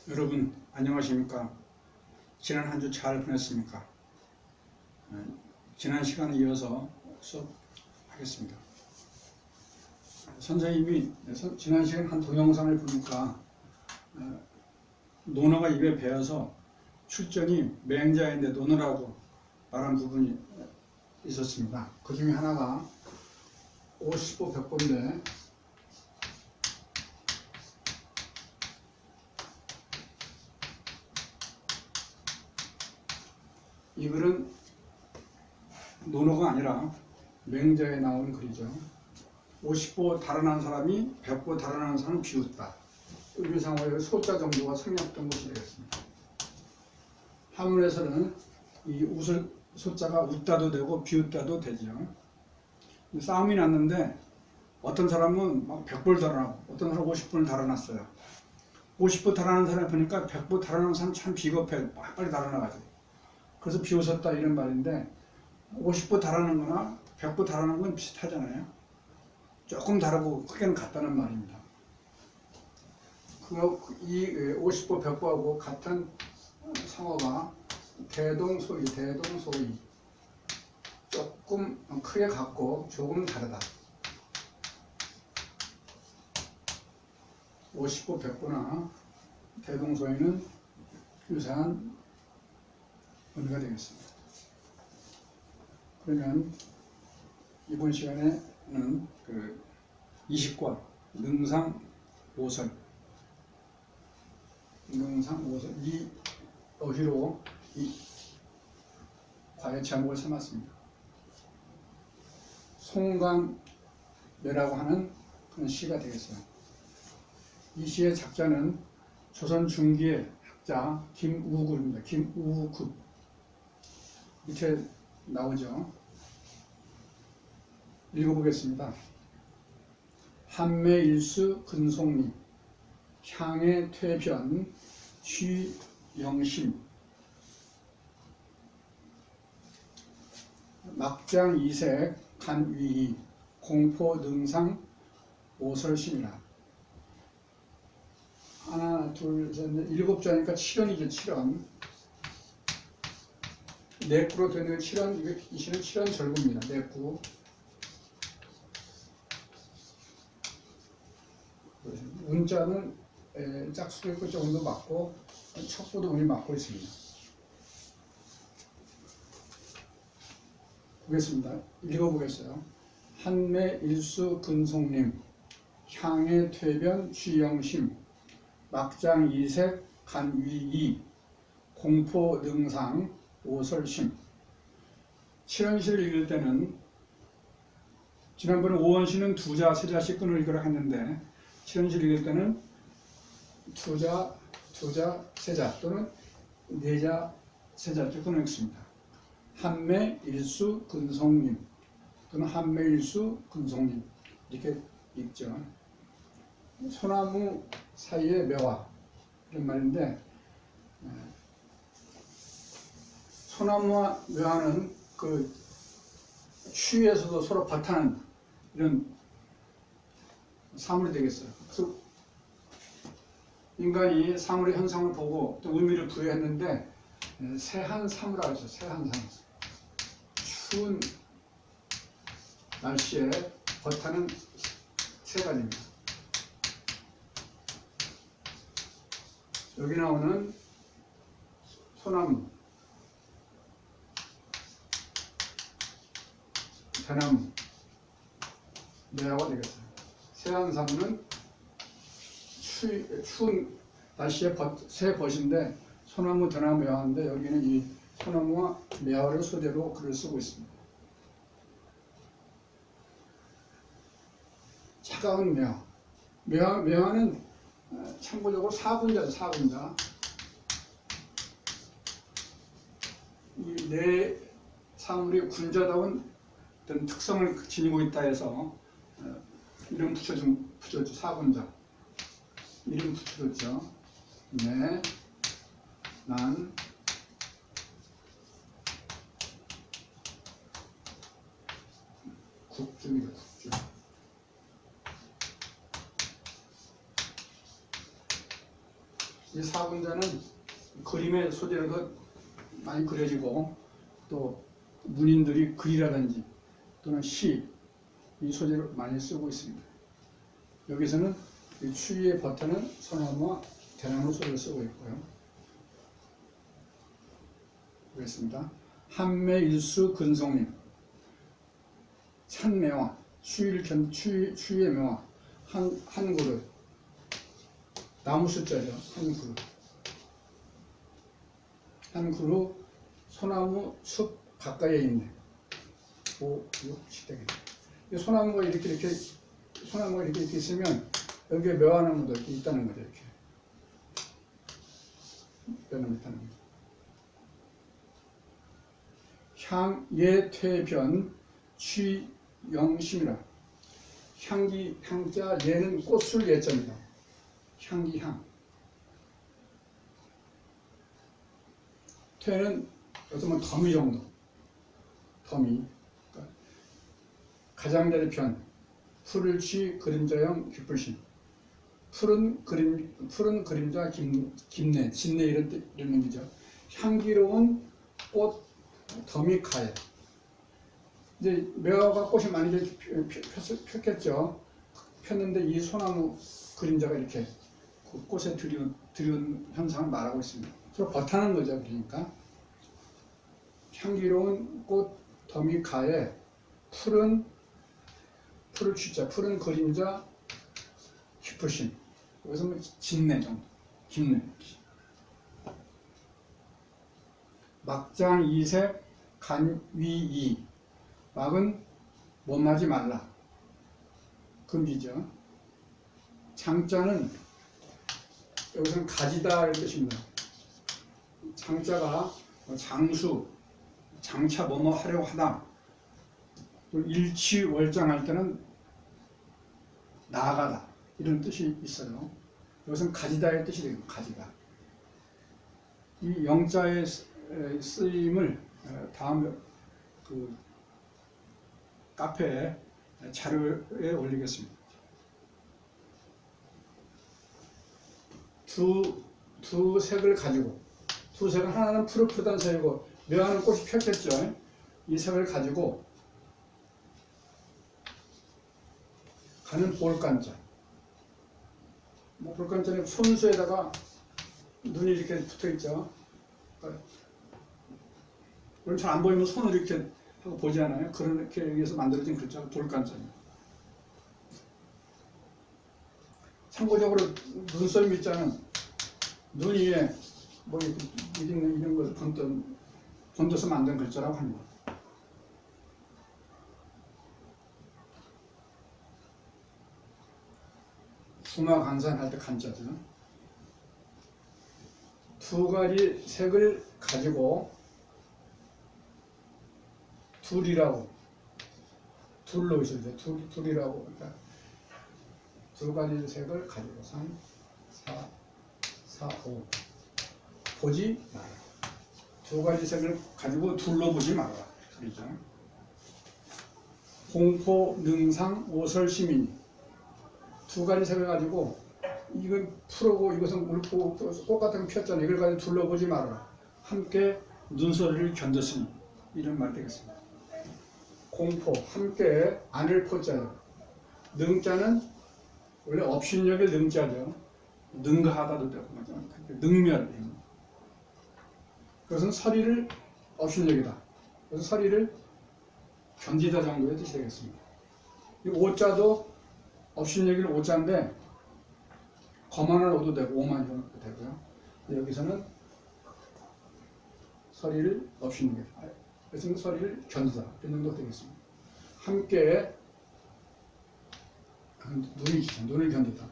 여러분 안녕하십니까? 지난 한 주 잘 보냈습니까? 지난 시간에 이어서 수업하겠습니다. 선생님이 지난 시간 한 동영상을 보니까 논어가 입에 배어서 출전이 맹자인데 논어라고 말한 부분이 있었습니다. 그 중에 하나가 50보 100보인데 이 글은 논어가 아니라 맹자에 나온 글이죠. 50보 달아난 사람이 100보 달아난 사람을 비웃다. 의미상으로 소자 정도가 생략된 것이 되겠습니다. 한문에서는 이 웃을 소자가 웃다도 되고 비웃다도 되죠. 싸움이 났는데 어떤 사람은 막 100보를 달아나고 어떤 사람은 50보를 달아났어요. 50보 달아난 사람을 보니까 100보 달아난 사람 참 비겁해. 빨리 달아나가지. 그래서 비웃었다 이런 말인데 50보 달아난 거나 100보 달아난 건 비슷하잖아요. 조금 다르고 크게는 같다는 말입니다. 이 50보 100보하고 같은 상어가 대동소이 조금 크게 같고 조금 다르다. 50보 100보나 대동소이는 유사한 의미가 되겠습니다. 그러면 이번 시간에는 그 이식과 능상 오설 이 어휘로 이 과의 제목을 삼았습니다. 송강매라고 하는 그런 시가 되겠어요. 이 시의 작자는 조선 중기의 학자 김우급입니다. 김우급 밑에 나오죠. 읽어보겠습니다. 한매일수 근송리 향의 퇴변 취영심 막장 이색 간위이 공포 능상 오설심이라. 하나 둘 셋 넷 일곱 자니까 7원이죠. 7원 내구로 되는 7원 이 시는 7원 절구입니다. 내구 운자는 짝수도 있고 조금도 맞고 척보도 운이 맞고 있습니다. 보겠습니다. 읽어보겠어요. 한매 일수 근송림 향의 퇴변 취영심 막장 이색 간위이 공포 능상 오설심. 7원시를 읽을 때는 지난번에 5원시는 두자, 세자씩 끈을 읽으라 했는데 7원시를 읽을 때는 두자, 세자 또는 네자, 세자 끈을 읽습니다. 한매, 일수, 근송림 또는 한매, 일수, 근송림 이렇게 읽죠. 소나무 사이의 매화 이런 말인데 소나무와 매화는 그 추위에서도 서로 버타는 이런 사물이 되겠어요. 그래서 인간이 사물의 현상을 보고 또 의미를 부여했는데 세한사무라고 하죠. 세한사무. 추운 날씨에 버타는 세 가지입니다. 여기 나오는 소나무, 대나무, 매화가 되겠어요. 세한사무는 추운 날씨에 새 벗인데 소나무, 대나무, 매화인데 여기는 이 소나무와 매화를 소재로 글을 쓰고 있습니다. 차가운 매화. 매화는 참고적으로 사분자죠. 사분자. 이 네 사물이 군자다운 어떤 특성을 지니고 있다 해서 이름 붙여줘. 사분자. 이름 붙여줬죠. 네, 난, 국중이다. 국중. 이 사군자는 그림의 소재로도 많이 그려지고 또 문인들이 글이라든지 또는 시 이 소재를 많이 쓰고 있습니다. 여기서는 이 추위에 버티는 소나무와 대나무 소리를 쓰고 있고요. 보겠습니다. 한매일수 근성림 산매화 추위의 매화 한 그릇 나무 숫자죠. 한 그릇 소나무 숲 가까이에 있네. 5, 6, 7대기. 소나무가 이렇게 있으면 여기에 매화나무도 이렇게 있다는 거죠. 이렇게 매화나무 있다는 거죠. 향예퇴변 취영심이라. 향자 예는 꽃술 예자입니다. 향기향. 퇴는 어쩌면 더미 정도. 더미. 그러니까 가장자리 변. 풀을 취 그림자형 기쁠심. 푸른 그림자 김내, 진내 이런 의미죠. 향기로운 꽃 더미 가에. 이제 매화가 꽃이 많이 폈겠죠. 폈는데 이 소나무 그림자가 이렇게 그 꽃에 들여온 현상을 말하고 있습니다. 서로 버타는 거죠. 그러니까 향기로운 꽃 더미 가에 풀을 취자, 푸른 그림자 기쁘심. 여기서 뭐 진내 정도, 김내. 막장 이색 간위이. 막은 못마지 말라. 금지죠. 장자는 여기서는 가지다 이런 뜻입니다. 장자가 장수, 장차 뭐뭐 하려고 하다. 또 일치월장할 때는 나아가다 이런 뜻이 있어요. 여기서는 가지다의 뜻이 되고 가지다. 이 영자의 쓰임을 다음 그 카페에 자료에 올리겠습니다. 두 색을 가지고, 두 색은 하나는 푸릇푸릇한 색이고 매화는 꽃이 폈겠죠. 이 색을 가지고 가는 볼간자. 볼간자는 손수에다가 눈이 이렇게 붙어 있죠. 물론 잘 안 보이면 손을 이렇게 하고 보지 않아요. 그렇게 의해서 만들어진 글자가 볼간자입니다. 참고적으로 눈썹 밑자는 눈 위에 뭐 이런 걸 건져서 만든 글자라고 합니다. 중화강산할 때 간자죠. 두 가지 색을 가지고 둘로 있어요. 둘이라고. 그러니까 두 가지 색을 가지고 3, 4, 5 보지 마라. 두 가지 색을 가지고 둘로 보지 마라. 그렇죠. 공포, 능상, 오설시민이. 두 가지 색을 가지고 이건 푸르고 이것은 묽고 꽃 같은 거 폈잖아요. 이걸 가지고 둘러보지 말아라. 함께 눈소리를 견뎠으니. 이런 말 되겠습니다. 공포, 함께 안을 포자요. 능자는 원래 업신여의 능자죠. 능가하다도 되고 능멸. 그것은 서리를 업신여기다. 그래서 서리를 견디다 정도의 뜻이 되겠습니다. 이 오자도 업신여기를 오자인데 거만을 오도 되고 오만이도 되고요. 여기서는 서리를 업신여기다. 그래서 서리를 견디다. 이런 정도 되겠습니다. 함께 눈을 견디다.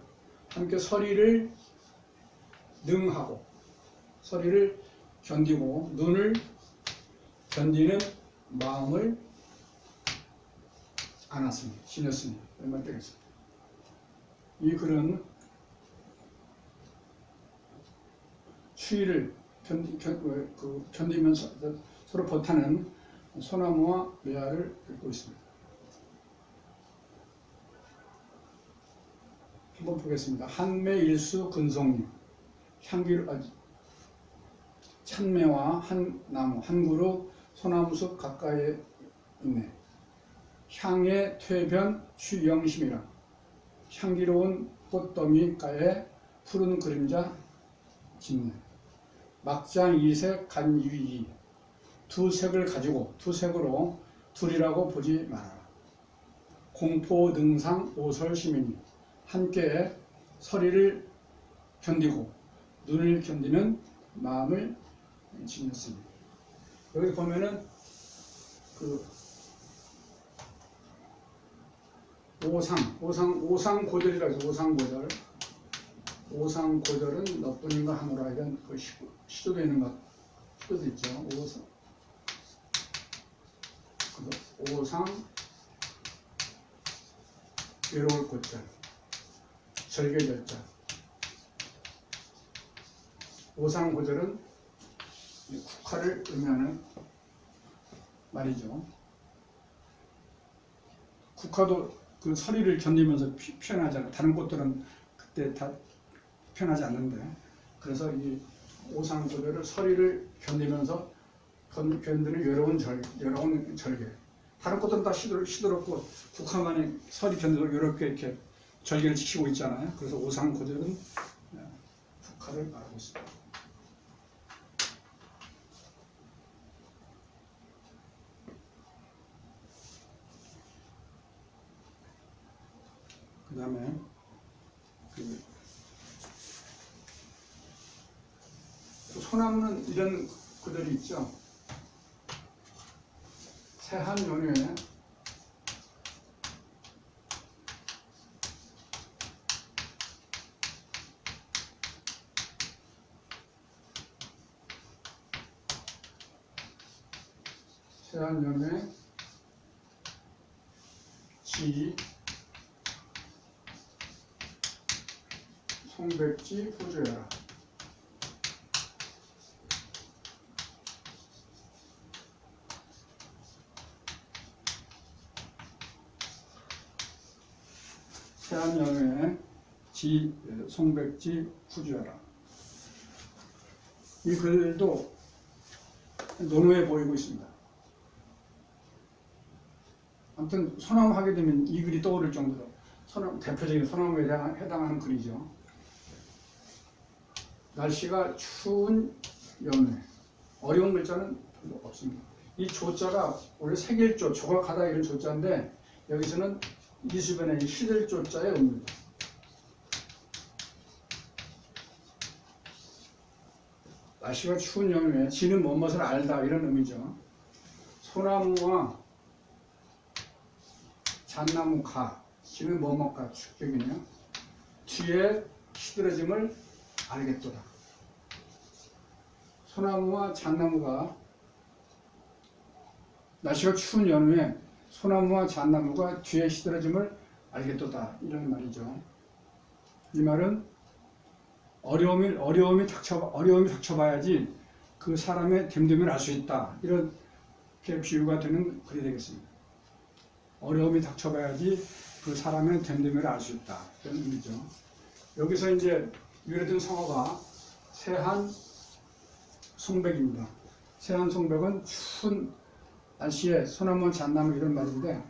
함께 서리를 능하고 서리를 견디고 눈을 견디는 마음을 안았으니 지녔으니 얼마 되겠습니다. 이 글은 추위를 견디면서 서로 버타는 소나무와 매화를 읽고 있습니다. 한번 보겠습니다. 한매일수 근성님 참매와 한 나무 한 그루 소나무숲 가까이에 있네. 향의 퇴변 취영심이라. 향기로운 꽃더미가에 푸른 그림자 짓네. 막장 이색 간유이. 두 색을 가지고 두 색으로 둘이라고 보지 마라. 공포 능상 오설 시민이 함께 서리를 견디고 눈을 견디는 마음을 지녔으니. 여기 보면은 그 오상고절이라고 해서 오상고절. 오상고절은 너뿐인가 하노라 이런 그 시조도 있는 것, 시조도 있죠. 오상 외로울 꽃절, 절개절자. 오상고절은 국화를 의미하는 말이죠. 국화도 그 서리를 견디면서 피어나잖아요. 다른 꽃들은 그때 다 피어나지 않는데, 그래서 이 오상고절을 서리를 견디면서 견디는 외로운 절개. 다른 꽃들은 다 시들었고 국화만이 서리 견디고 이렇게 이렇게 절개를 지키고 있잖아요. 그래서 오상고절은 국화를 말하고 있습니다. 그 다음에 소나무는 이런 그들이 있죠. 새한 연휴에 지, 송백지, 후주여라. 새한연회 지, 송백지, 후주여라. 이 글도 논어해 보이고 있습니다. 아무튼 소나무 하게 되면 이 글이 떠오를 정도로 대표적인 소나무에 해당하는 글이죠. 날씨가 추운 연휴. 어려운 글자는 별로 없습니다. 이 조자가 원래 색일조, 조각하다 이런 조자인데 여기서는 이수변의 시들조자의 의미입니다. 날씨가 추운 연휴에 지는 무엇을 알다 이런 의미죠. 소나무와 잣나무 가, 지는 뭐뭐가 축격이네요. 뒤에 시들어짐을 알겠도다. 소나무와 잣나무가 날씨가 추운 연휴에 소나무와 잣나무가 뒤에 시들어짐을 알겠도다 이런 말이죠. 이 말은 어려움이 닥쳐봐야지 그 사람의 됨됨을 알 수 있다 이렇게 비유가 되는 글이 되겠습니다. 어려움이 닥쳐봐야지 그 사람의 됨됨을 알 수 있다 이런 의미죠. 여기서 이제 유래된 성어가 새한 송백입니다. 새한 송백은 추운 날씨에 소나무 잣나무 이런 말인데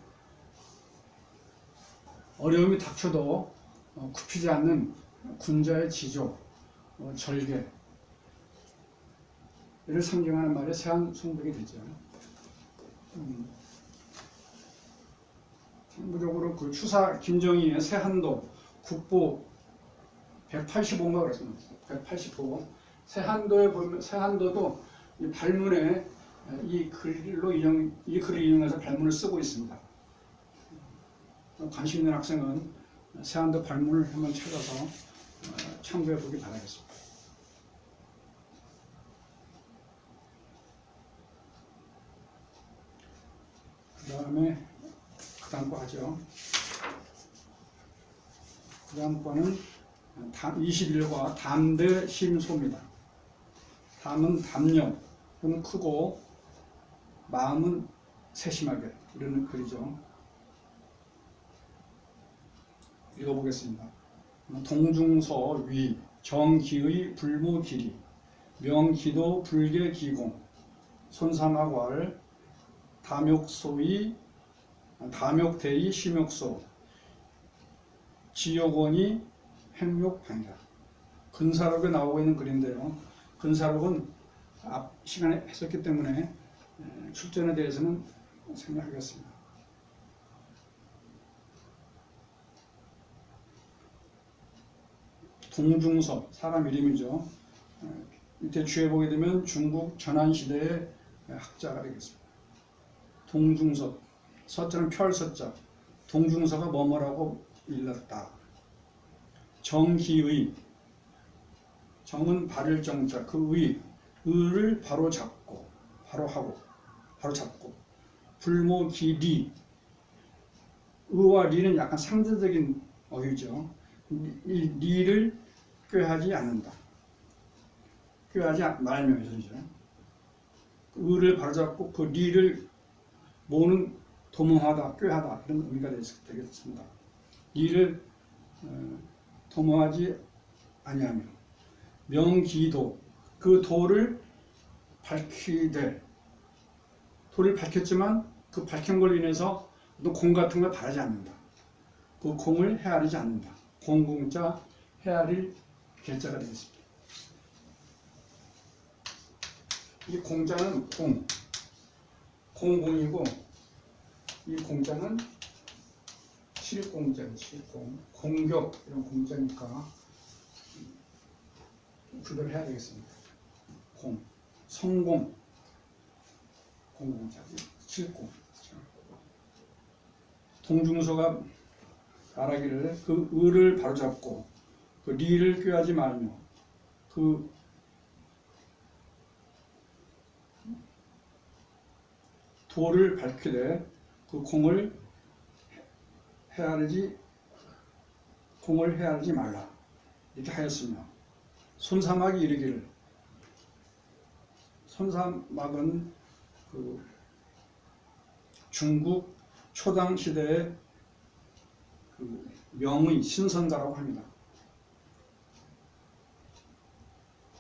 어려움이 닥쳐도 굽히지 않는 군자의 지조, 절개 이를 상징하는 말이 새한 송백이 되죠. 참고적으로 그 추사 김정희의 새한도 국보 185인가 그랬습니다. 185. 새한도에 보면 새한도도 이 발문에 이 글을 이용해서 발문을 쓰고 있습니다. 관심 있는 학생은 새한도 발문을 한번 찾아서 참고해 보기 바라겠습니다. 그 다음에 그 다음 거 하죠. 그 다음 거는 21과 담대심소입니다. 담은 담력, 또는 크고 마음은 세심하게 이런 글이죠. 읽어보겠습니다. 동중서 위 정기의 불무기리, 명기도 불계기공, 손사막왈, 담욕대의 심욕소, 지옥원이 행욕방이라. 근사록에 나오고 있는 글인데요. 근사록은 앞 시간에 했었기 때문에 출전에 대해서는 생략하겠습니다. 동중섭, 사람 이름이죠. 밑에 주에 보게 되면 중국 전환시대의 학자가 되겠습니다. 동중섭, 서자는 펼서자, 동중서가 뭐뭐라고 일렀다. 정기의, 정은 바를 정자, 그 의를 바로 잡고, 바로 잡고. 불모기리, 의와 리는 약간 상대적인 어휘죠. 이 리를 꾀하지 않는다. 꾀하지 말며 이죠. 의를 바로잡고 그 리를 모는 도모하다, 꾀하다 이런 의미가 되겠습니다. 리를 도모하지 아니하며 명기도, 그 도를 밝히되, 도를 밝혔지만 그 밝힌 걸로 인해서 어떤 공 같은 걸 바라지 않는다. 그 공을 헤아리지 않는다. 공공자 헤아릴 개자가 되겠습니다. 이 공자는 공공이고, 이 공자는 실공자예요. 실공, 공격 이런 공자니까 구별해야 되겠습니다. 성공, 공공자, 실공. 동중서가 말하기를 그 의를 바로잡고 그 리를 꾀하지 말며 그 도를 밝히되 그 공을 헤아리지 말라 이렇게 하였으며, 손사막이 이르기를, 손사막은 그 중국 초당 시대의 그 명의 신선가라고 합니다.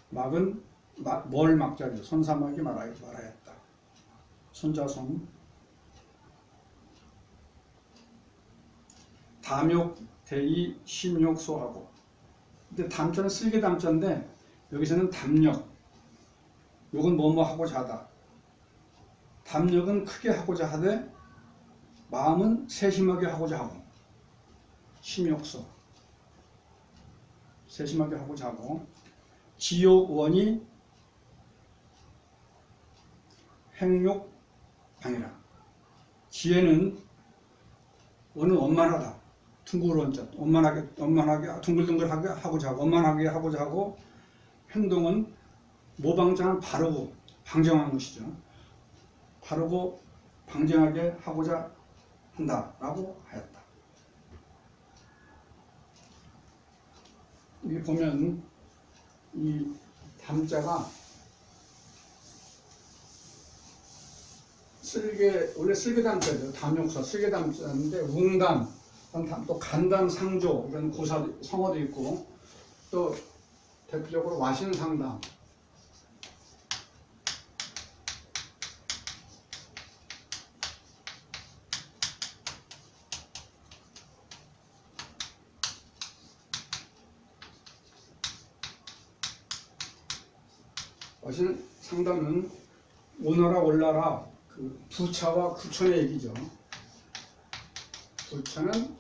막은 뭘 막자죠. 손사막이 말하였다. 손자손. 담욕대의 심욕소하고. 근데 담자는 쓸개 담자인데 여기서는 담력. 욕은 뭐뭐 하고자 하다. 담력은 크게 하고자 하되 마음은 세심하게 하고자 하고. 심욕소. 세심하게 하고자 하고. 지옥원이 행욕방이라. 지혜는 원은 원만하다. 둥글 원자, 원만하게, 둥글둥글하게 하고자 하고, 원만하게 하고자 하고, 행동은 모방자는 바르고 방정한 것이죠. 바르고 방정하게 하고자 한다라고 하였다. 여기 보면 이 담자가 원래 쓸개담자죠. 담용사 쓸개담자인데 웅담, 또 간담, 상조 이런 구사 성어도 있고, 또 대표적으로 와신상담, 와신상담은 오너라 올라라 그 부차와 구천의 얘기죠. 부차는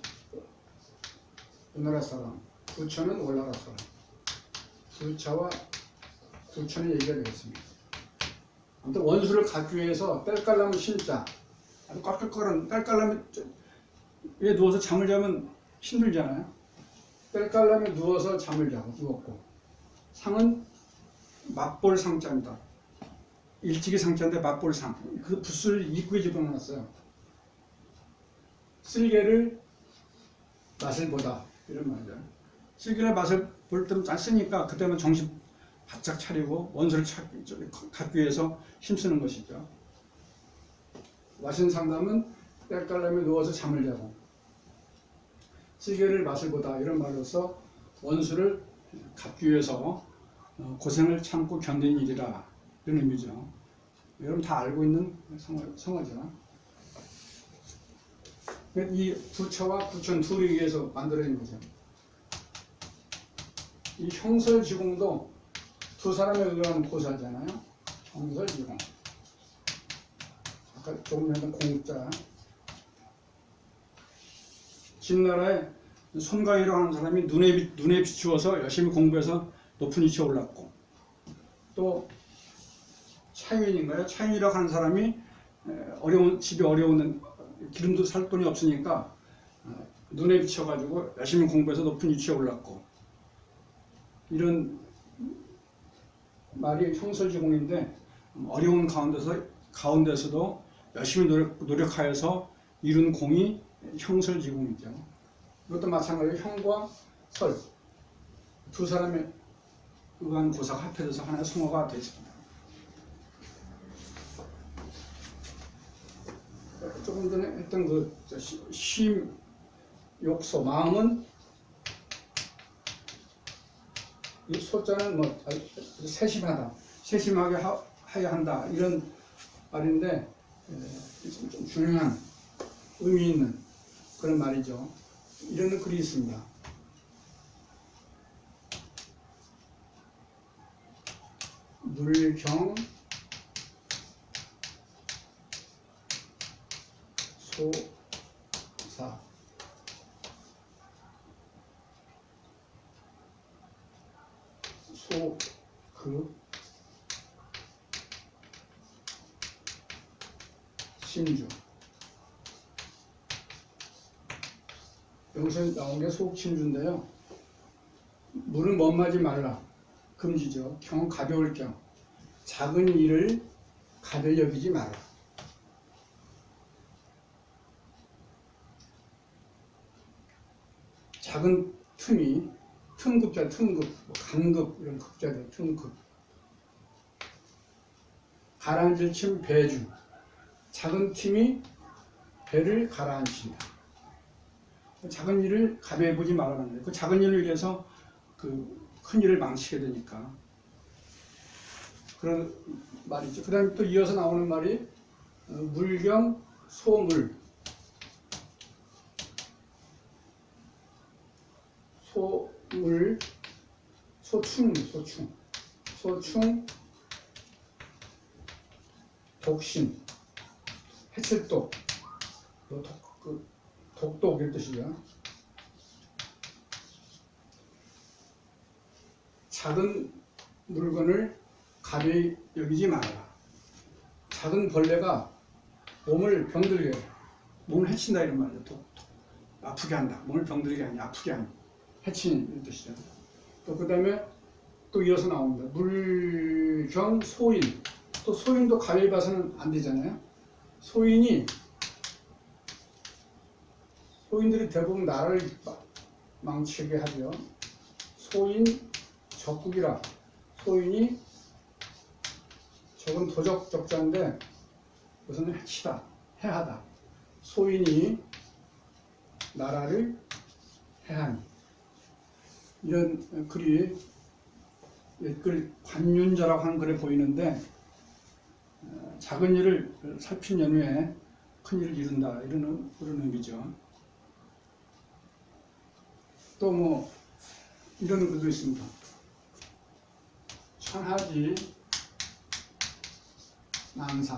오너라 사람, 구천은 올라라 사람. 부차와 구천의 얘기가 되겠습니다. 아무튼 원수를 갖기 위해서 뗄깔나무 신자, 아주 꽉꽉거린 뗄깔나무에 누워서 잠을 자면 힘들잖아요. 뗄깔나무에 누워서 잠을 자고 누웠고, 상은 맞볼 상자입니다. 일찍이 상자인데 맞볼 상. 그 붓을 입구에 집어넣었어요. 쓸개를 맛을 보다 이런 말이죠. 쓸개를 맛을 볼 때 짰으니까 그때는 정신 바짝 차리고 원수를 갖기 위해서 힘쓰는 것이죠. 와신상담은 뗄깔람에 누워서 잠을 자고, 쓸개를 맛을 보다 이런 말로서 원수를 갚기 위해서 고생을 참고 견딘 일이라 이런 의미죠. 여러분 다 알고 있는 성어죠. 이 부처와 부처는 둘이 의해서 만들어진 거죠. 이 형설지공도 두 사람에 의한 고사잖아요. 형설지공. 아까 조금 전에 공자. 진나라에 손가위로 하는 사람이 눈에 비추어서 열심히 공부해서 높은 위치에 올랐고, 또 차윤인가요? 차윤이라고 하는 사람이 집이 어려운 기름도 살 돈이 없으니까 눈에 비춰가지고 열심히 공부해서 높은 위치에 올랐고, 이런 말이 형설지공인데 어려운 가운데서도 열심히 노력하여서 이룬 공이 형설지공이죠. 이것도 마찬가지로 형과 설 두 사람의 의한 고사가 합해져서 하나의 성어가 되습니다. 조금 전에 했던 그 쉼, 욕소, 마음은 이 소자는 뭐 세심하다, 세심하게 해야 한다 이런 말인데 좀 중요한 의미 있는 그런 말이죠. 이런 글이 있습니다. 물경 소사 소급 신주. 여기서 나온 게 소옥신주인데요. 물은 먼마지 말라. 금지죠. 경 가벼울 경. 작은 일을 가벼이 여기지 마라. 작은 틈이 틈급자, 틈급, 뭐 간급 이런 급자들, 틈급. 가라앉을 침 배주. 작은 틈이 배를 가라앉힌다. 작은 일을 가벼이 보지 말라는 거예요. 그 작은 일을 위해서 그 큰 일을 망치게 되니까. 그런 말이죠. 그 다음에 또 이어서 나오는 말이 물경 소물. 소물, 소충, 독신, 해칠독, 독독 이런 뜻이죠. 작은 물건을 가벼이 여기지 말아라. 작은 벌레가 몸을 병들게, 몸을 해친다 이런 말이죠. 아프게 한다. 몸을 병들게 하니 아프게 하니 해치는 이런 뜻이죠. 또 그 다음에 또 이어서 나옵니다. 물경 소인. 또 소인도 가벼이 봐서는 안 되잖아요. 소인들이 대부분 나라를 망치게 하죠. 소인 적국이라. 소인이 적은 도적 적자인데 그것은 해치다, 해하다. 소인이 나라를 해하니. 이런 글이 옛글 관윤자라고 하는 글에 보이는데 작은 일을 살핀 연후에 큰 일을 이룬다 이런 그런 의미죠. 또 뭐 이런 글도 있습니다. 천하지 망사.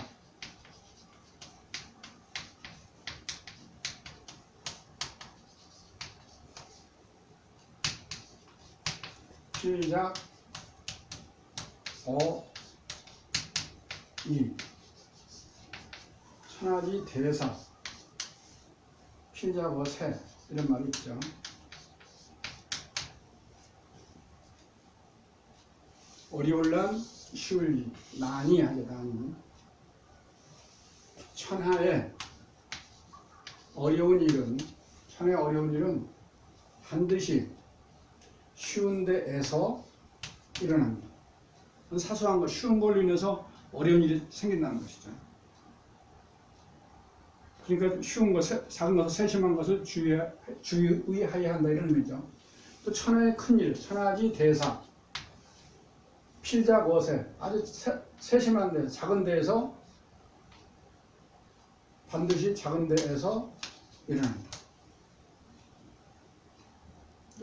시작 이 천하지 대사 필자거세 이런 말이 있죠. 어리올란 쉬울리 난이 하게 난이. 천하의 어려운 일은 반드시 쉬운 데에서 일어납니다. 사소한 것, 쉬운 걸로 인해서 어려운 일이 생긴다는 것이죠. 그러니까 쉬운 것, 작은 것을 세심한 것을 주의하여야 한다 이런 의미죠. 또 천하의 큰일, 천하지 대사, 필자 거세, 아주 세심한데 작은 데에서 반드시 작은 데에서 일어난다.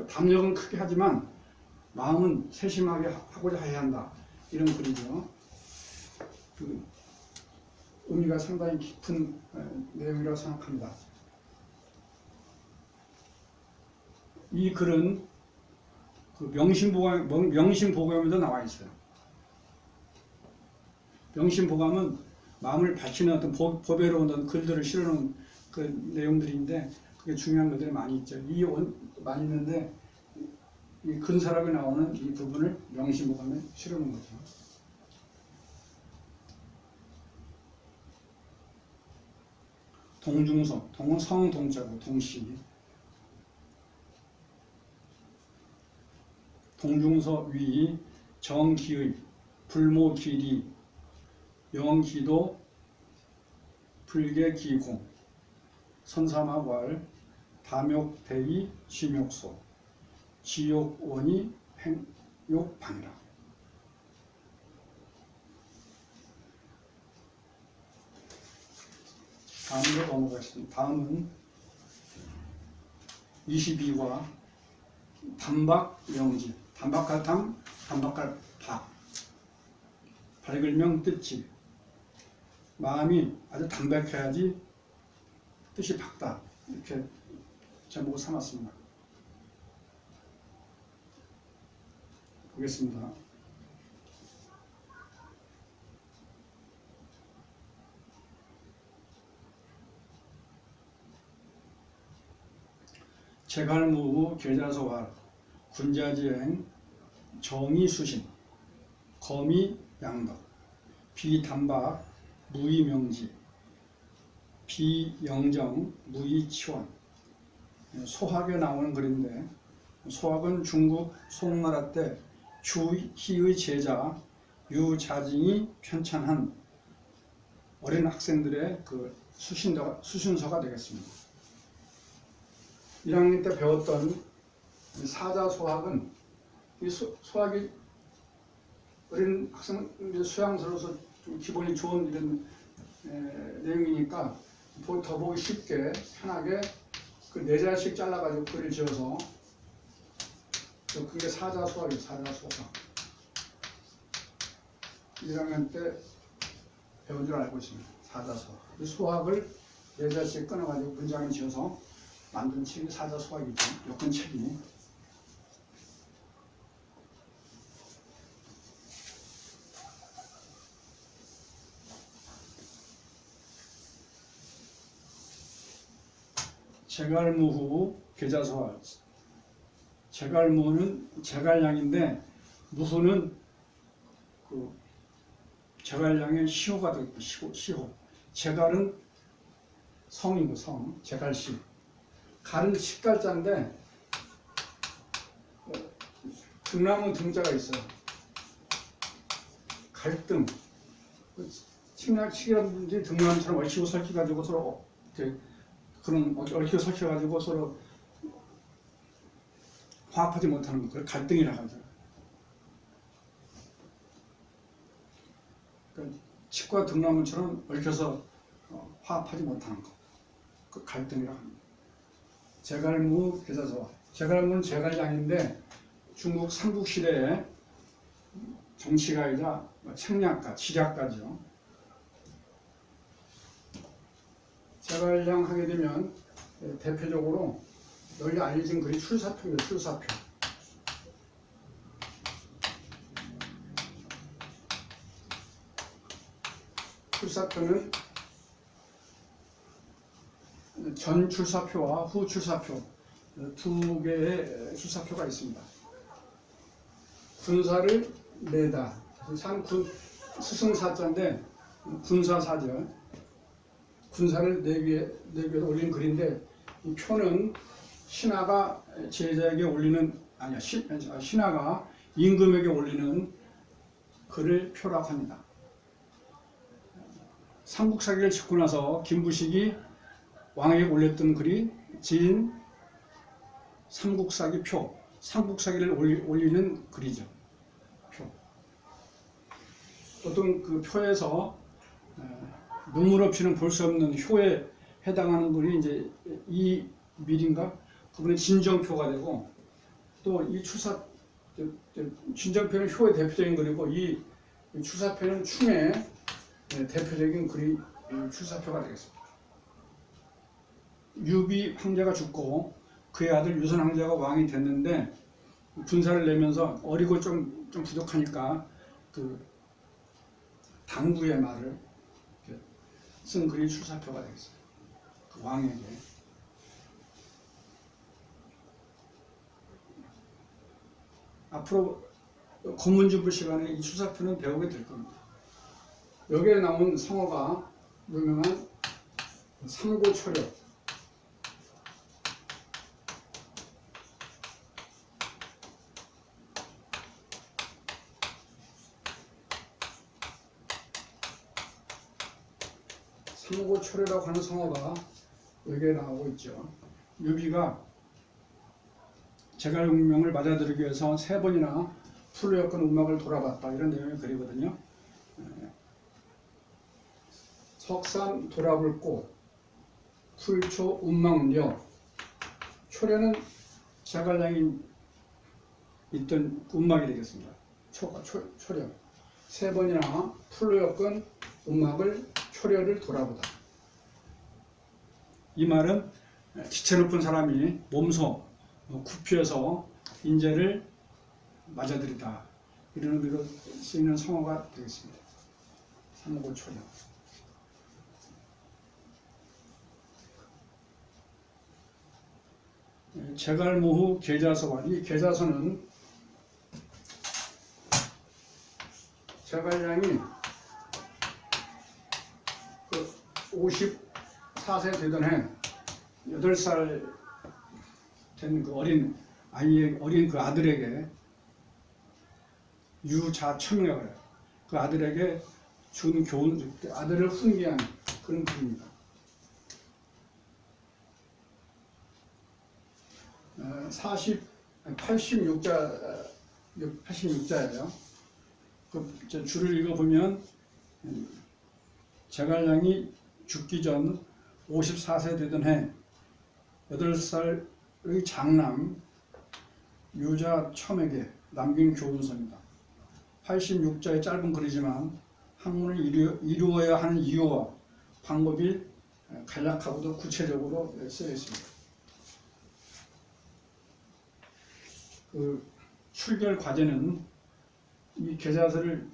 담력은 크게 하지만 마음은 세심하게 하고자 해야 한다. 이런 글이죠. 그 의미가 상당히 깊은 내용이라고 생각합니다. 이 글은 그 명심보감에도 나와 있어요. 명심보감은 마음을 밝히는 어떤 법외로 어떤 글들을 실어놓은 그 내용들인데 그게 중요한 것들이 많이 있죠. 많이 있는데 이 근사람에 나오는 이 부분을 명심보감에 실어놓은 거죠. 동중서, 동은 성동자고 동시. 동중서 위 정기의 불모기리 영기도 불계기공 선사마왈 다묘대의 심욕소 지욕원이 행욕방이라. 다음으로 넘어가겠습니다. 다음은 22과 담박명지, 담박할 담, 담박할 박, 밝을명 뜻지. 마음이 아주 담백해야지 뜻이 밝다. 이렇게 제목을 삼았습니다. 보겠습니다. 제갈무후 계자소활 군자지행 정의수신 거미양덕 비담박 무의명지 비영정 무의치원. 소학에 나오는 글인데 소학은 중국 송나라 때 주희의 제자 유자징이 편찬한 어린 학생들의 그 수신서가 되겠습니다. 1학년 때 배웠던 사자소학은 이 소학이 어린 학생 수양서로서 좀 기본이 좋은 이런 내용이니까 더 보기 쉽게 편하게 그 4자씩 잘라가지고 글을 지어서 그게 사자소학이에요. 사자소학. 1학년 때 배운 줄 알고 있습니다. 사자소학. 이 소학을 4자씩 끊어가지고 문장을 지어서 만든 책이 사자소학이죠. 요 큰 책이. 제갈무후 계자소활. 제갈무는 제갈량인데 무후는 그 제갈량의 시호가 되겠고 시호. 제갈은 성이고 성. 제갈시. 갈은 식갈자인데 등나무 등자가 있어요. 갈등. 식락식이라든지 등나무처럼 얽히고 설켜가지고 서로 그런 얽히고 설켜가지고 서로 화합하지 못하는 것, 그걸 갈등이라고 하죠. 그러니까 칡과 등나무처럼 얽혀서 화합하지 못하는 것, 그 갈등이라고 합니다. 제갈무 계자소활. 제갈무는 제갈량인데 중국 삼국시대의 정치가이자 책략가, 지략가죠. 제갈량 하게 되면 대표적으로 널리 알려진 글이 출사표예요. 출사표. 출사표는 전 출사표와 후 출사표 두 개의 출사표가 있습니다. 군사를 내다. 스승사자인데 군사사절. 군사를 내비에 올린 글인데 이 표는 신하가 제자에게 올리는 신하가 임금에게 올리는 글을 표라고 합니다. 삼국사기를 짓고 나서 김부식이 왕에게 올렸던 글이 진 삼국사기 표. 삼국사기를 올리는 글이죠. 표. 어떤 그 표에서 눈물 없이는 볼 수 없는 효에 해당하는 분이 이제 이 밀인가 그분의 진정표가 되고, 또 이 진정표는 효의 대표적인 글이고, 이 추사표는 충의 대표적인 글이 추사표가 되겠습니다. 유비 황제가 죽고 그의 아들 유선 황제가 왕이 됐는데 군사를 내면서 어리고 좀 부족하니까 그 당부의 말을 쓴 글이 추사표가 되겠습니다. 그 왕에게. 앞으로 검문주부 시간에 이 추사표는 배우게 될 겁니다. 여기에 나온 성어가 유명한 삼고초려. 삼고초려라고 하는 성어가 여기에 나오고 있죠. 유비가 제갈공명을 맞아들이기 위해서 3번이나 풀로 엮은 음악을 돌아봤다, 이런 내용의 글이거든요. 석산 돌아볼 꽃, 풀초 음막려. 초려는 제갈량이 있던 음악이 되겠습니다. 초려. 3번이나 풀로 엮은 음악을 초려를 돌아보다. 이 말은 지체 높은 사람이 몸소 굽혀서 인재를 맞아들이다, 이런 의미로 쓰이는 성어가 되겠습니다. 삼고초려. 제갈무후 계자서관. 이 계자서는 제갈량이 54세 되던 해 8살 된 그 어린 그 아들에게 유자첨이라고 해요. 그 아들에게 준 교훈, 아들을 훈계한 그런 글입니다. 86자예요. 그 줄을 읽어보면 제갈량이 죽기 전 54세 되던 해 8살의 장남 유자첨에게 남긴 교훈서입니다. 86자의 짧은 글이지만 학문을 이루어야 하는 이유와 방법이 간략하고도 구체적으로 쓰여 있습니다. 그 출결 과제는 이 계자서를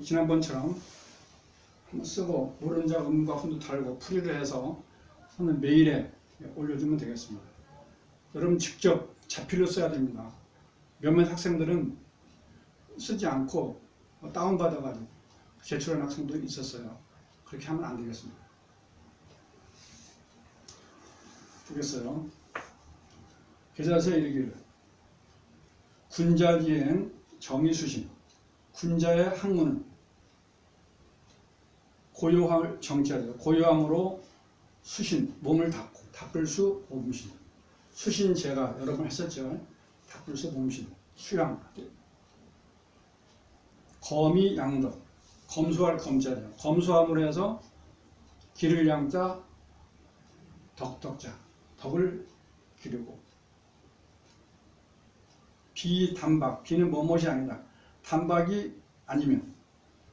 지난번처럼 한번 쓰고 노른자 음과 훈도 달고 풀이를 해서 선은 메일에 올려주면 되겠습니다. 여러분 직접 자필로 써야 됩니다. 몇몇 학생들은 쓰지 않고 다운받아가지고 제출한 학생도 있었어요. 그렇게 하면 안 되겠습니다. 되겠어요? 계자서에 이르기를 군자기행 정의수신. 군자의 학문은 고요함을 정치하죠. 고요함으로 수신, 몸을 닦을 수 몸신. 수신제가 여러 번 했었죠. 닦을 수 몸신, 수양. 검이 양덕, 검소할 검자죠. 검소함으로 해서 기를 양자, 덕덕자, 덕을 기르고. 비담박, 비는 뭐뭇이 아니다. 담박이 아니면,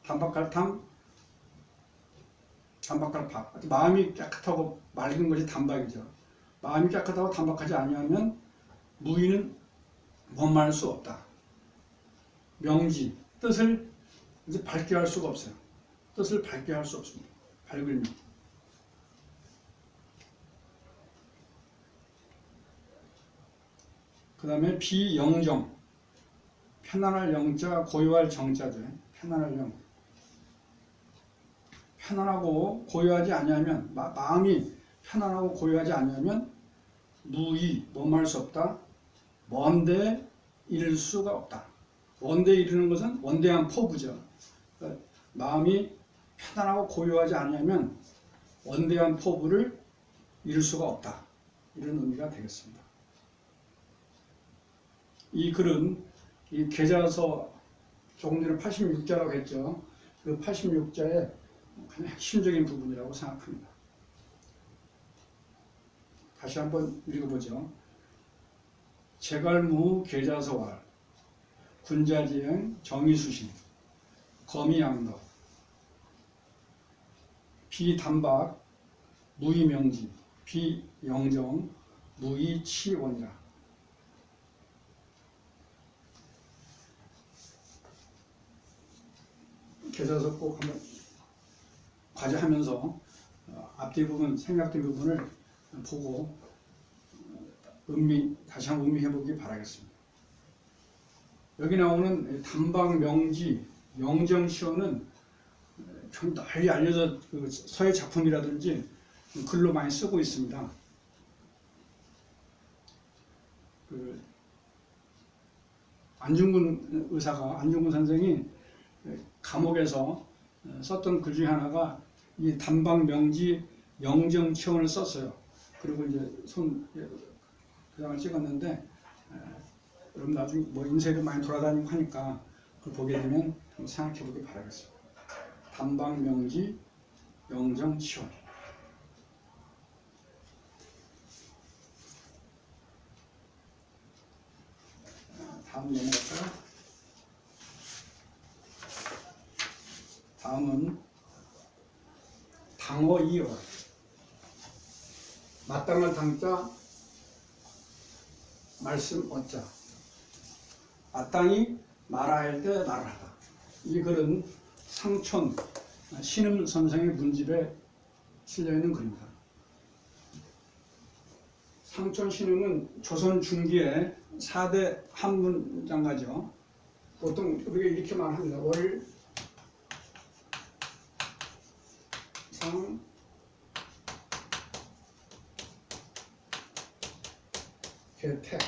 담박할 탐, 담박할 박. 마음이 깨끗하고 맑은 것이 담박이죠. 마음이 깨끗하고 담박하지 아니하면 무의는 원만할 수 없다. 명지, 뜻을 이제 밝게 할 수가 없어요. 뜻을 밝게 할 수 없습니다. 밝으면. 그 다음에 비영정. 편안할 영자, 고요할 정자죠. 편안할 영. 편안하고 고요하지 아니하면, 마음이 편안하고 고요하지 아니하면 무의, 뭐할 수 없다. 먼데 이를 수가 없다. 먼데 이르는 것은 원대한 포부죠. 그러니까 마음이 편안하고 고요하지 아니하면 원대한 포부를 이룰 수가 없다. 이런 의미가 되겠습니다. 이 글은 이 계자서 조금 전에 86자라고 했죠. 그 86자의 가장 핵심적인 부분이라고 생각합니다. 다시 한번 읽어보죠. 제갈무 계자서왈 군자지행 정의수신 거미양덕 비단박 무의명지 비영정 무의치원자. 계자서 꼭 한번 과제하면서 앞뒤 부분, 생략된 부분을 보고 다시 한번 음미해보기 바라겠습니다. 여기 나오는 단박 명지 영정시호는 좀 널리 알려져 그 서예 작품이라든지 글로 많이 쓰고 있습니다. 그 안중근 선생이 감옥에서 썼던 글 중에 하나가 이 단박 명지 영정시호를 썼어요. 그리고 이제 그 장을 찍었는데 여러분 나중에 뭐 인쇄를 많이 돌아다니고 하니까 그걸 보게 되면 한번 생각해 보기 바라겠습니다. 단박 명지 영정시원. 다음 넘어갈까요? 다음은 당어이어. 마땅할 당자 말씀 어자. 마땅히 말아야 할 때 말하다. 이 글은 상촌 신음 선생의 문집에 실려있는 글입니다. 상촌 신음은 조선 중기의 4대 한문장가죠. 보통 우리가 이렇게 말합니다. 상 개택.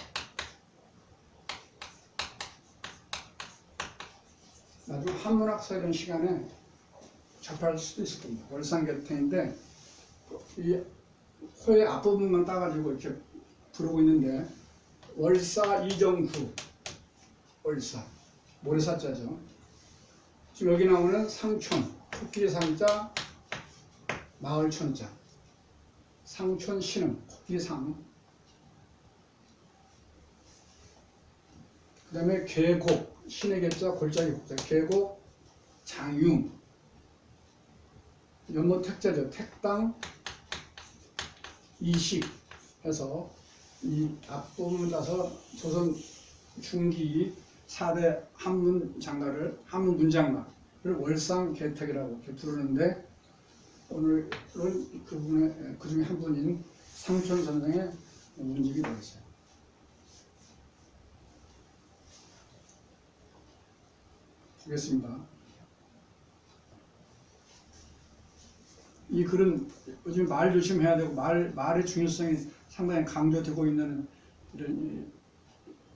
나중에 한문학사 이런 시간에 접할 수도 있을 겁니다. 월상개택인데 이 호의 앞부분만 따가지고 이렇게 부르고 있는데 월사 이정구 월사 모래사자죠. 지금 여기 나오는 상촌 코끼리 상자 마을 촌자 상촌 신음 코끼리 상. 그 다음에 계곡 신의 계자 골짜기 곡자 계곡 장융 연못 택자죠. 택당 이식 해서 이 앞부분 따서 조선 중기 4대 한문 문장가를 월상개택이라고 이렇게 부르는데 오늘은 그 중에 한 분인 상촌 선생의 문집이 되겠어요. 보겠습니다. 이 글은 요즘 말 조심해야 되고 말의 중요성이 상당히 강조되고 있는 이런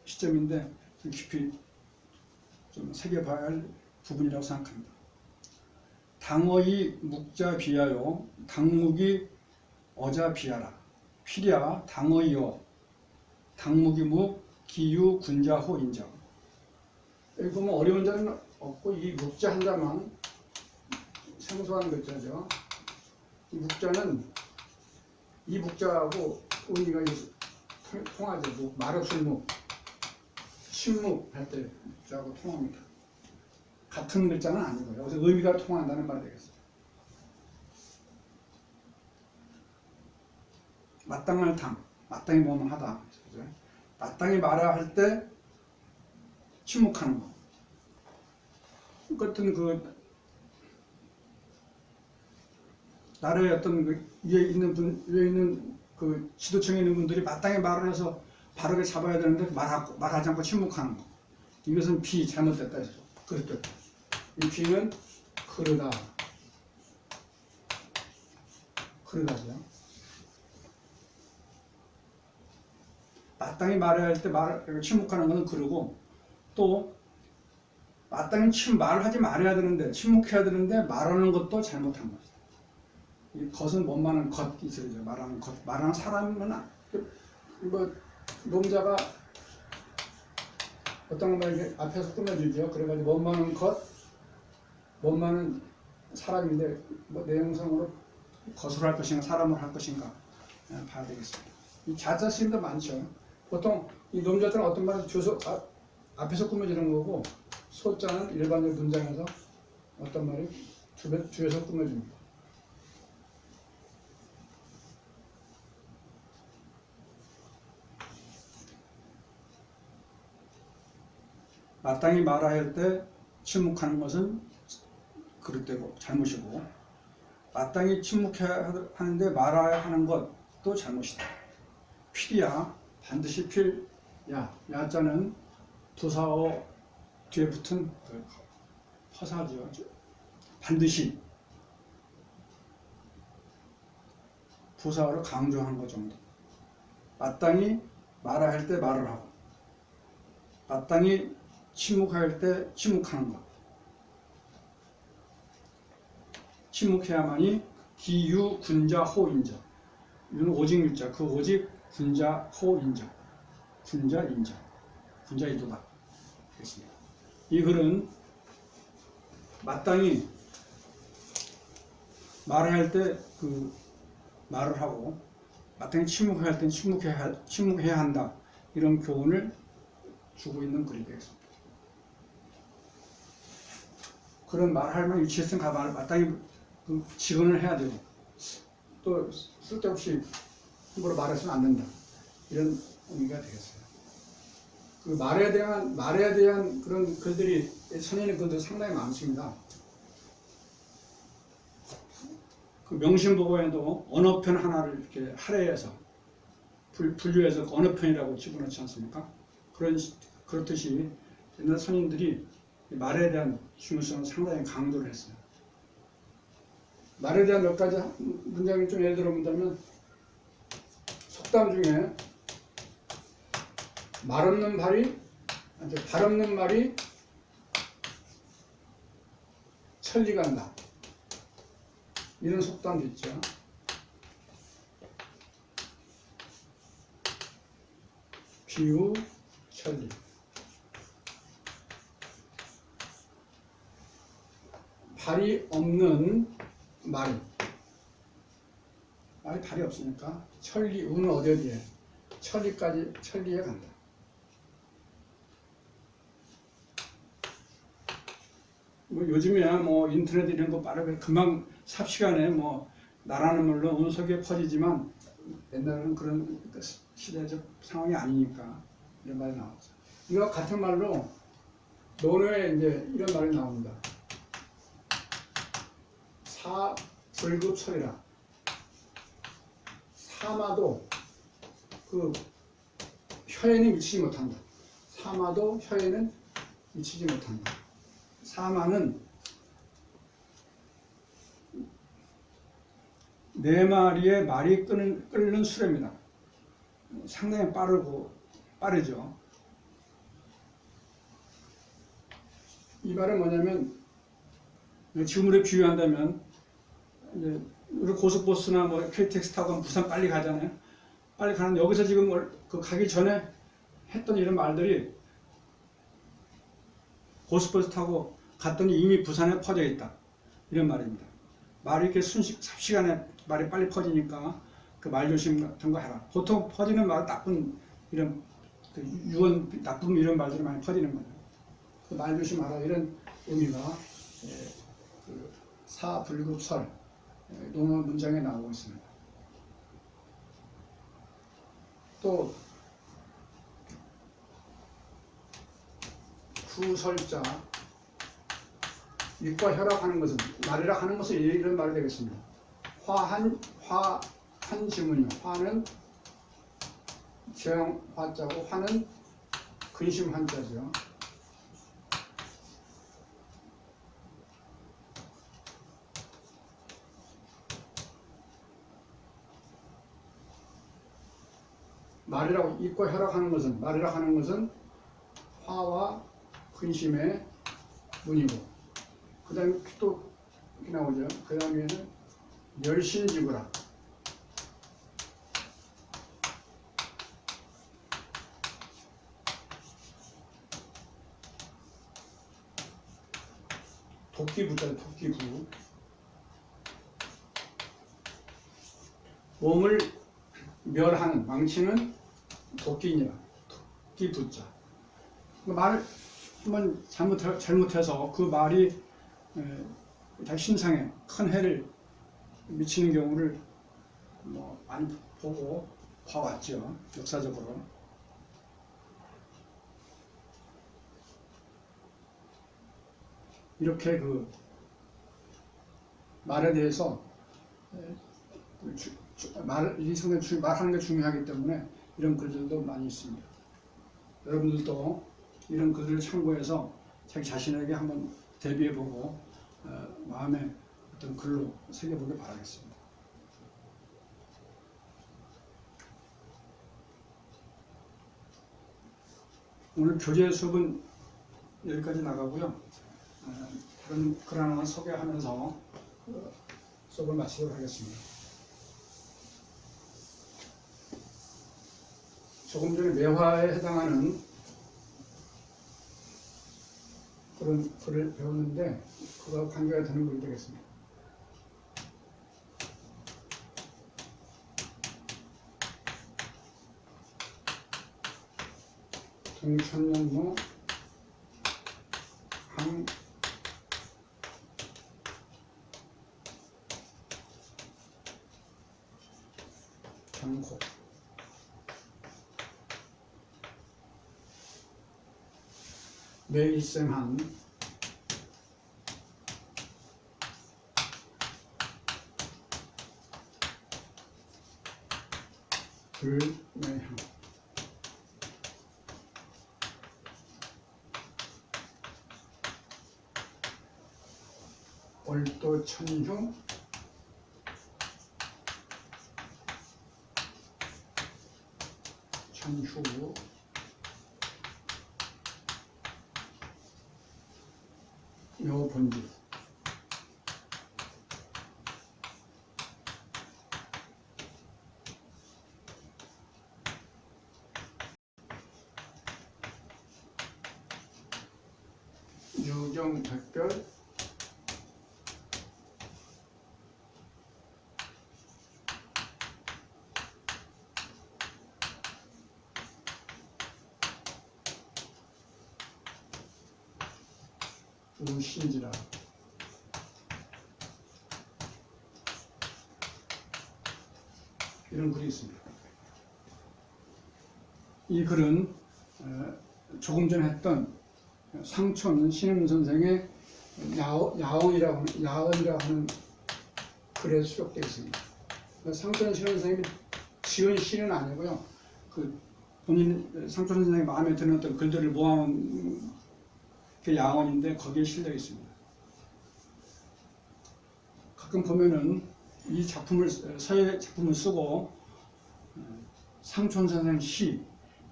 시점인데 좀 깊이 좀 새겨봐야 할 부분이라고 생각합니다. 당어이 묵자 비하요 당묵이 어자 비하라 필야 당어이요 당묵이 묵 기유 군자호 인정. 여기 보면 어려운 자는 없고 이 묵자 한 자만 생소한 글자죠. 이 묵자는 이 묵자하고 의미가 통하죠. 말없을 묵, 침묵 할 때 묵자하고 통합니다. 같은 글자는 아니고요. 그래서 의미가 통한다는 말이 되겠어요. 마땅할 당, 마땅히 뭐뭐 하다. 그죠? 마땅히 말해야 할 때 침묵하는 거. 같은 그 나라의 어떤 그 위에 있는 그 지도층에 있는 분들이 마땅히 말을 해서 바르게 잡아야 되는데 말하지 않고 침묵하는 거. 이것은 잘못됐다 해서 그랬다. 이 비는 그러다죠. 마땅히 말해야 할 때 침묵하는 것은 그러고 또 마땅히 말을 하지 말아야 되는데 침묵해야 되는데 말하는 것도 잘못한 거죠. 이 겉은 못마는 겉이 있어야죠. 말하는 사람은 뭐 농자가 어떤 건 이렇게 앞에서 끊어주죠. 그래가지고 원만은 컷, 원만은 사람인데 뭐 내용상으로 것으로 할 것인가 사람으로 할 것인가 봐야 되겠습니다. 이 자자 스님도 많죠. 보통 이 놈자들은 어떤 말을 주어서 앞에서 꾸며주는 거고 소자는 일반적 문장에서 어떤 말이 뒤에서 꾸며줍니다. 마땅히 말아야 할 때 침묵하는 것은 그릇되고 잘못이고 마땅히 침묵해야 하는데 말아야 하는 것도 잘못이다. 필이야 반드시 필. 야자는 부사어 뒤에 붙은 허사죠. 반드시 부사어를 강조하는 것 정도. 마땅히 말아야 할 때 말을 하고 마땅히 침묵해야 할 때 침묵하는 것. 침묵해야만이 기유 군자 호인자. 이건 오직 유자. 그 오직 군자 호인자. 군자 인자. 군자 이도다. 되겠습니다. 이 글은 마땅히 말해야 할 때 그 말을 하고 마땅히 침묵해야 할 때 침묵해야 한다. 이런 교훈을 주고 있는 글이 되겠습니다. 그런 말할 만한 위치에 있으면 마땅히 직언을 해야 되고 또 쓸데없이 함부로 말해서는 안 된다. 이런 의미가 되겠어요. 그 말에 대한 그런 글들이 선인의 글들 상당히 많습니다. 그 명심보고에도 언어편 하나를 이렇게 할애해서 분류해서 언어편이라고 집어넣지 않습니까? 그렇듯이 옛날 선인들이 말에 대한 중요성을 상당히 강조를 했어요. 말에 대한 몇 가지 문장을 좀 예를 들어본다면 속담 중에 말 없는 발 없는 말이 천리 간다. 이런 속담도 있죠. 비유, 천리. 발이 없는 말이 발이 없으니까 천리, 운은 어디에 천리에 간다. 뭐 요즘에야 뭐 인터넷 이런 거 빠르게 금방 삽시간에 뭐 나라는 물론 온 세계에 퍼지지만 옛날에는 그런 시대적 상황이 아니니까 이런 말이 나왔죠. 이거 같은 말로 논어에 이제 이런 말이 나옵니다. 사불급설이라. 사마도 그 혀에는 미치지 못한다. 사마도 혀에는 미치지 못한다. 사마는 네 마리의 말이 끓는 수레입니다. 상당히 빠르죠. 이 말은 뭐냐면 지금으로 비유한다면 이제 우리 고속버스나 뭐 KTX 타고 부산 빨리 가잖아요. 빨리 가는 여기서 지금 그 가기 전에 했던 이런 말들이 고속버스 타고 갔더니 이미 부산에 퍼져 있다. 이런 말입니다. 말이 이렇게 삽시간에 말이 빨리 퍼지니까 그 말조심 같은 거 해라. 보통 퍼지는 말 나쁜 이런 그 유언 나쁜 이런 말들이 많이 퍼지는 거예요. 그 말조심하라 이런 의미가 그 사불급설 논어 문장에 나오고 있습니다. 또 구설자 입과 혀라 하는 것은 말이라 하는 것은 이런 말이 되겠습니다. 화한 지문이요. 화는 제형 화자고 화는 근심 한자죠. 말이라고 입과 혀라 하는 것은 화와 근심의 문이고 그 다음에 또 이렇게 나오죠. 그 다음에는 멸신지구라. 도끼부자 도끼부. 몸을 멸하는 망치는 도끼니라. 도끼부자. 말 한번 잘못해서 그 말이 자기 신상에 큰 해를 미치는 경우를 뭐 많이 보고 봐왔죠. 역사적으로. 이렇게 그 말에 대해서 말하는 게 중요하기 때문에 이런 글들도 많이 있습니다. 여러분들도 이런 글들을 참고해서 자기 자신에게 한번 대비해보고 마음에 어떤 글로 새겨보길 바라겠습니다. 오늘 교재 수업은 여기까지 나가고요. 다른 글 하나 소개하면서 수업을 마치도록 하겠습니다. 조금 전에 매화에 해당하는 그런 글을 배웠는데 그와 관계가 되는 글이 되겠습니다. 동천년로 항 경곡 매일생한 불매향 월도천휴 천휴 묘본디 유경백별 우신지라. 이런 글이 있습니다. 이 글은 조금 전에 했던 상촌 신임 선생의 야언이라고 하는 글에 수록되어 있습니다. 상촌 신임 선생님이 지은 시는 아니고요. 그 본인 상촌 선생님의 마음에 드는 어떤 글들을 모아놓은 그 야언인데 거기에 실려 있습니다. 가끔 보면은 이 작품을 서예 작품을 쓰고 상촌 선생 시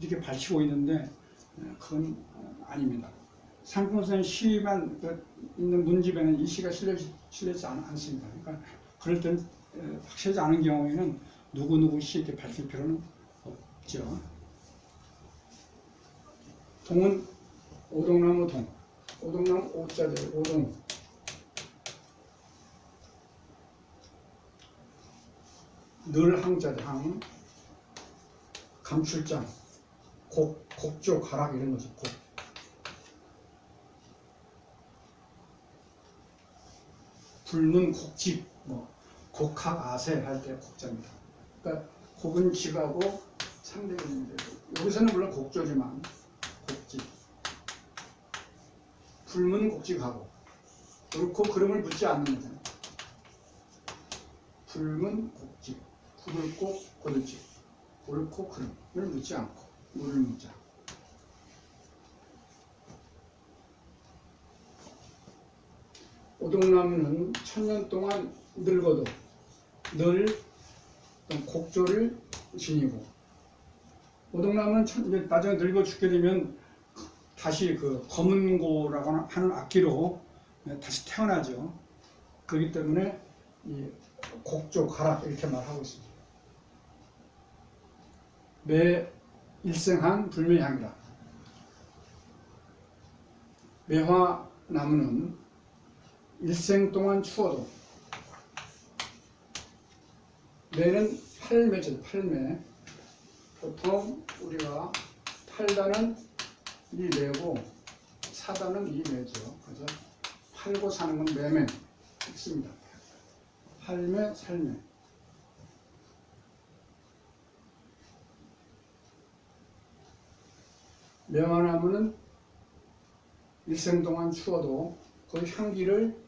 이렇게 밝히고 있는데 그건 아닙니다. 상촌 선생 시만 있는 문집에는 이 시가 실려있지 않습니다. 그러니까 그럴 땐 확실하지 않은 경우에는 누구 시 이렇게 밝힐 필요는 없죠. 동은 오동나무 동. 오동나무 오자들 오동. 늘 항자들 항. 감출장. 곡조 가락 이런 거죠. 곡. 불문 곡집 뭐 곡학 아세 할 때 곡자입니다. 그러니까 곡은 지가고 상대가 있는데 여기서는 물론 곡조지만 곡집. 불문 곡직하고 옳고 그름을 묻지 않는 거잖아요. 불문 곡직, 불을 꼭 고르지. 옳고 그름을 묻지 않고 물을 묻자. 오동나무는 천년 동안 늙어도 늘 곡조를 지니고, 오동나무는 나중에 늙어 죽게 되면 다시 그 검은고라고 하는 악기로 다시 태어나죠. 그렇기 때문에 이 곡조 가락 이렇게 말하고 있습니다. 매 일생한 불매향이라. 매화나무는 일생 동안 추워도 매는 8매죠. 8매. 보통 우리가 8단은 이 매고 4단은 이 매죠. 그래서 팔고 사는 건 매매 있습니다. 8매, 살매. 매화나무는 일생 동안 추워도 그 향기를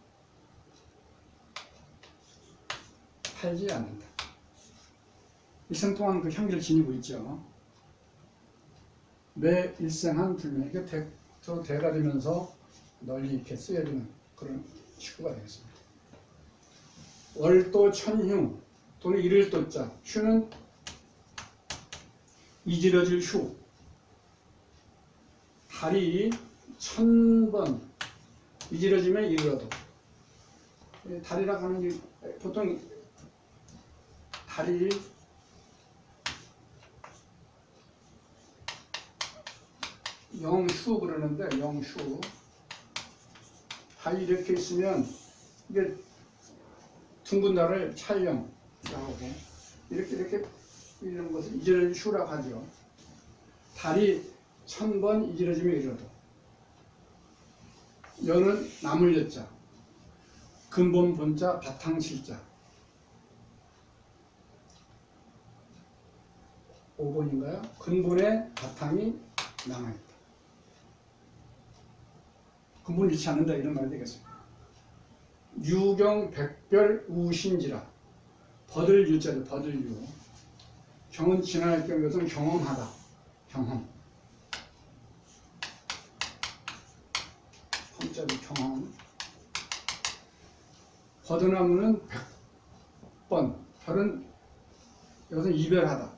팔지 않는다. 일생 동안 그 향기를 지니고 있죠. 매 일생한 불매. 이게 대가 되면서 널리 이렇게 쓰여지는 그런 식구가 되겠습니다. 월도 천휴 또는 일일도자. 휴는 이지러질 휴. 달이 1000번 이지러지면 이르러도. 달이라고 하는 게 보통 달이 영휴 그러는데 영휴. 달이 이렇게 있으면 이게 둥근 달을 촬영하고 이렇게 이런 것을 이지러질 휴라고 하죠. 달이 1000번 이지러지면 이르러도. 여는 나물 여자, 근본 본자, 바탕 실자. 5번인가요? 근본의 바탕이 남아있다. 근본을 잃지 않는다 이런 말이 되겠습니다. 유경 백별 우신지라. 버들 유자죠. 버들 유. 경은 지나갈 경우 이것은 경험하다. 경험. 험자도 경험. 버드나무는 100번. 별은 이것은 이별하다.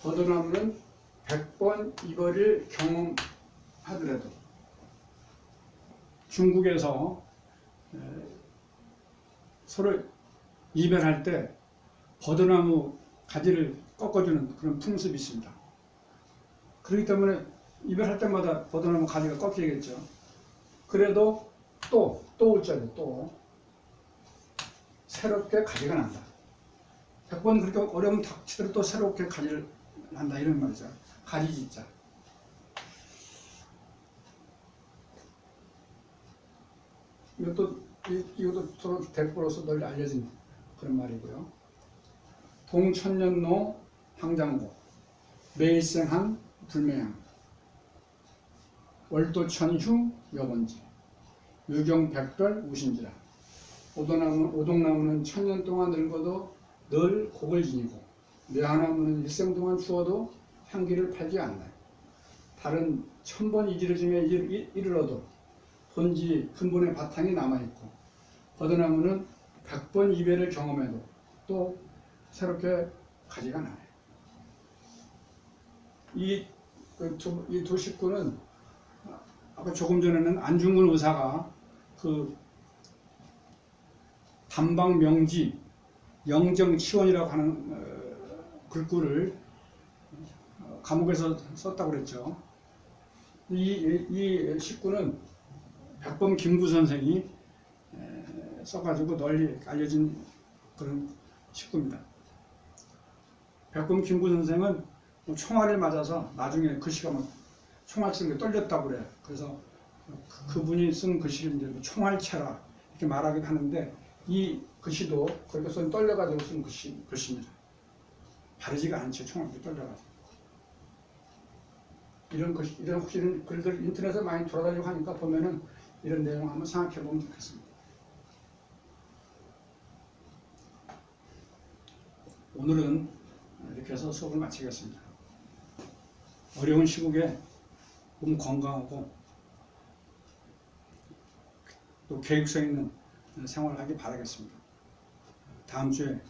버드나무는 100번 이별을 경험하더라도 중국에서 서로 이별할 때 버드나무 가지를 꺾어주는 그런 풍습이 있습니다. 그렇기 때문에 이별할 때마다 버드나무 가지가 꺾이겠죠. 그래도 또 올자리 또 새롭게 가지가 난다. 100번 그렇게 어려움 닥치더라도 또 새롭게 가지를 난다 이런 말이죠. 가지짓자. 이것도 서로 대꾸로서 널리 알려진 그런 말이고요. 동천년노 항장고 매일생한 불매양 월도천휴 여번지 유경백별 우신지라. 오동나무는 천년 동안 늙어도 늘 곡을 지니고 매화나무는 일생 동안 추워도 향기를 팔지 않나요. 달은 1000번 이지러지며 이르러도 본지 근본의 바탕이 남아있고 버드나무는 100번 이별을 경험해도 또 새롭게 가지가 나요. 이 두 식구는 아까 조금 전에는 안중근 의사가 그 담방명지 영정치원이라고 하는 글귀를 감옥에서 썼다고 그랬죠. 이 식구는 백범 김구 선생이 써가지고 널리 알려진 그런 식구입니다. 백범 김구 선생은 총알을 맞아서 나중에 글씨가 막 총알 쓰는 게 떨렸다고 그래요. 그래서 그분이 쓴 글씨를 이제 총알체라 이렇게 말하기도 하는데 이 글씨도 그렇게 떨려가지고 쓴 글씨입니다. 바르지가 않죠. 총알이 떨려가지고. 이런 혹시 이런 글들 인터넷에 많이 돌아다니고 하니까 보면은 이런 내용 한번 생각해 보면 좋겠습니다. 오늘은 이렇게 해서 수업을 마치겠습니다. 어려운 시국에 몸 건강하고 또 계획성 있는 생활을 하기 바라겠습니다. 다음 주에